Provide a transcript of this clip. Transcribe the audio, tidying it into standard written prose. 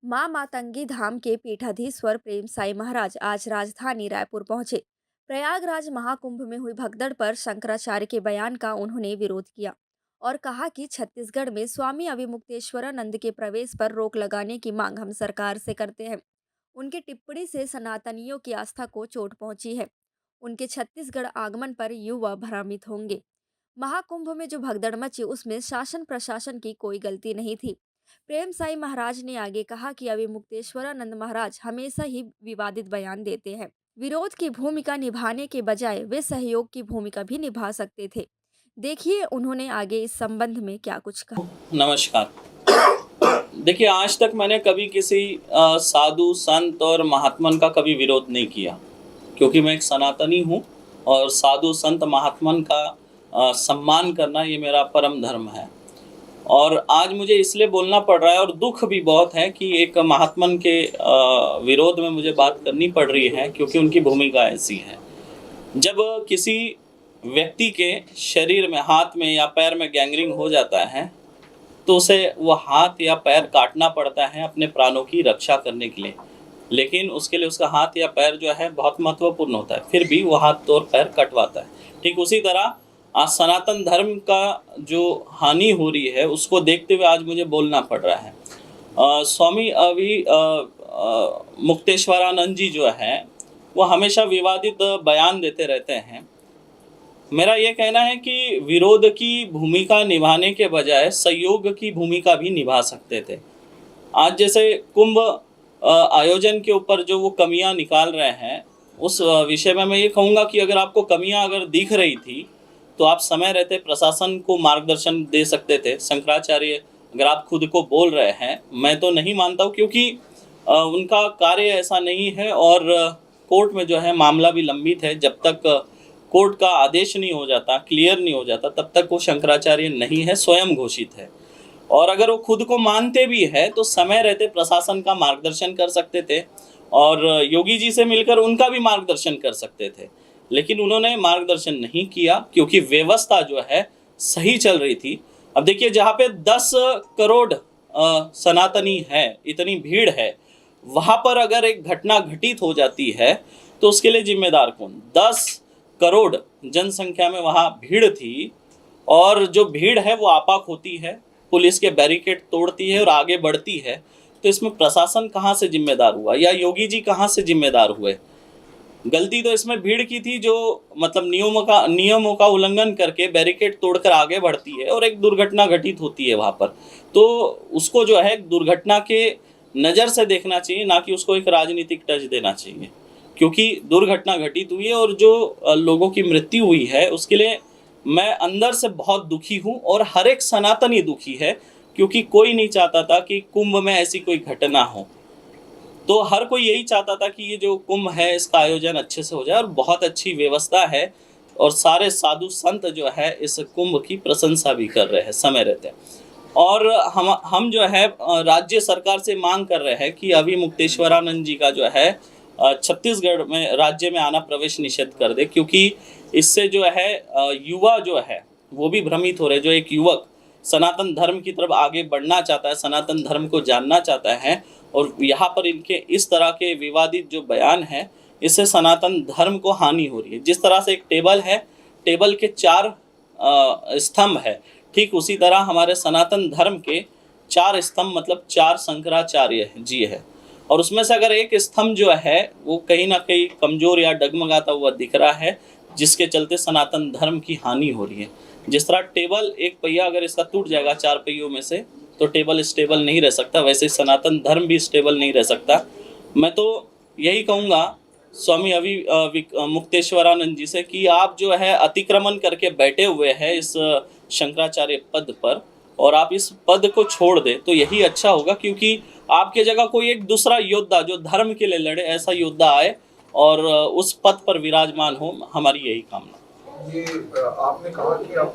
मां मातंगी धाम के पीठाधीश्वर प्रेम साई महाराज आज राजधानी रायपुर पहुंचे। प्रयागराज महाकुंभ में हुई भगदड़ पर शंकराचार्य के बयान का उन्होंने विरोध किया और कहा कि छत्तीसगढ़ में स्वामी अविमुक्तेश्वरानंद के प्रवेश पर रोक लगाने की मांग हम सरकार से करते हैं। उनकी टिप्पणी से सनातनियों की आस्था को चोट पहुंची है। उनके छत्तीसगढ़ आगमन पर युवा भ्रमित होंगे। महाकुंभ में जो भगदड़ मची उसमें शासन प्रशासन की कोई गलती नहीं थी। प्रेम साई महाराज ने आगे कहा कि अविमुक्तेश्वरानंद महाराज हमेशा ही विवादित बयान देते हैं। विरोध की भूमिका निभाने के बजाय वे सहयोग की भूमिका भी निभा सकते थे। देखिए उन्होंने आगे इस संबंध में क्या कुछ कहा। नमस्कार। देखिए, आज तक मैंने कभी किसी साधु संत और महात्मन का कभी विरोध नहीं किया, क्योंकि मैं एक सनातनी हूँ और साधु संत महात्मन का सम्मान करना ये मेरा परम धर्म है। और आज मुझे इसलिए बोलना पड़ रहा है और दुख भी बहुत है कि एक महात्मन के विरोध में मुझे बात करनी पड़ रही है, क्योंकि उनकी भूमिका ऐसी है। जब किसी व्यक्ति के शरीर में, हाथ में या पैर में गैंग्रीन हो जाता है तो उसे वो हाथ या पैर काटना पड़ता है अपने प्राणों की रक्षा करने के लिए, लेकिन उसके लिए उसका हाथ या पैर जो है बहुत महत्वपूर्ण होता है, फिर भी वो हाथ और पैर कटवाता है। ठीक उसी तरह आज सनातन धर्म का जो हानि हो रही है उसको देखते हुए आज मुझे बोलना पड़ रहा है। स्वामी मुक्तेश्वरानंद जी जो है वो हमेशा विवादित बयान देते रहते हैं। मेरा ये कहना है कि विरोध की भूमिका निभाने के बजाय सहयोग की भूमिका भी निभा सकते थे। आज जैसे कुंभ आयोजन के ऊपर जो वो कमियां निकाल रहे हैं, उस विषय में मैं ये कहूँगा कि अगर आपको कमियां अगर दिख रही थी तो आप समय रहते प्रशासन को मार्गदर्शन दे सकते थे। शंकराचार्य अगर आप खुद को बोल रहे हैं, मैं तो नहीं मानता हूँ, क्योंकि उनका कार्य ऐसा नहीं है और कोर्ट में जो है मामला भी लंबित है। जब तक कोर्ट का आदेश नहीं हो जाता, क्लियर नहीं हो जाता, तब तक वो शंकराचार्य नहीं है, स्वयं घोषित है। और अगर वो खुद को मानते भी है तो समय रहते प्रशासन का मार्गदर्शन कर सकते थे और योगी जी से मिलकर उनका भी मार्गदर्शन कर सकते थे, लेकिन उन्होंने मार्गदर्शन नहीं किया क्योंकि व्यवस्था जो है सही चल रही थी। अब देखिए, जहाँ पे 10 करोड़ सनातनी है, इतनी भीड़ है, वहाँ पर अगर एक घटना घटित हो जाती है तो उसके लिए जिम्मेदार कौन? 10 करोड़ जनसंख्या में वहाँ भीड़ थी और जो भीड़ है वो आपाक होती है, पुलिस के बैरिकेड तोड़ती है और आगे बढ़ती है, तो इसमें प्रशासन कहाँ से जिम्मेदार हुआ या योगी जी कहाँ से जिम्मेदार हुए? गलती तो इसमें भीड़ की थी, जो मतलब नियमों का उल्लंघन करके बैरिकेड तोड़कर आगे बढ़ती है और एक दुर्घटना घटित होती है वहाँ पर। तो उसको जो है दुर्घटना के नज़र से देखना चाहिए, ना कि उसको एक राजनीतिक टच देना चाहिए, क्योंकि दुर्घटना घटित हुई है और जो लोगों की मृत्यु हुई है उसके लिए मैं अंदर से बहुत दुखी हूँ और हर एक सनातनी दुखी है, क्योंकि कोई नहीं चाहता था कि कुंभ में ऐसी कोई घटना हो। तो हर कोई यही चाहता था कि ये जो कुंभ है इसका आयोजन अच्छे से हो जाए और बहुत अच्छी व्यवस्था है और सारे साधु संत जो है इस कुंभ की प्रशंसा भी कर रहे हैं समय रहते। और हम जो है राज्य सरकार से मांग कर रहे हैं कि अविमुक्तेश्वरानंद जी का जो है छत्तीसगढ़ में राज्य में आना प्रवेश निषेध कर दे, क्योंकि इससे जो है युवा जो है वो भी भ्रमित हो रहे। जो एक युवक सनातन धर्म की तरफ आगे बढ़ना चाहता है, सनातन धर्म को जानना चाहता है, और यहाँ पर इनके इस तरह के विवादित जो बयान है, इससे सनातन धर्म को हानि हो रही है। जिस तरह से एक टेबल है, टेबल के 4 स्तंभ है, ठीक उसी तरह हमारे सनातन धर्म के 4 स्तंभ मतलब 4 शंकराचार्य जी है, और उसमें से अगर एक स्तंभ जो है वो कहीं ना कहीं कमजोर या डगमगाता हुआ दिख रहा है, जिसके चलते सनातन धर्म की हानि हो रही है। जिस तरह टेबल एक पहिया अगर इसका टूट जाएगा 4 पहियों में से तो टेबल स्टेबल नहीं रह सकता, वैसे सनातन धर्म भी स्टेबल नहीं रह सकता। मैं तो यही कहूँगा स्वामी मुक्तेश्वरानंद जी से कि आप जो है अतिक्रमण करके बैठे हुए हैं इस शंकराचार्य पद पर, और आप इस पद को छोड़ दें तो यही अच्छा होगा, क्योंकि आपके जगह कोई एक दूसरा योद्धा जो धर्म के लिए लड़े, ऐसा योद्धा आए और उस पद पर विराजमान हो। हमारी यही कामना। ये आपने कहा कि आप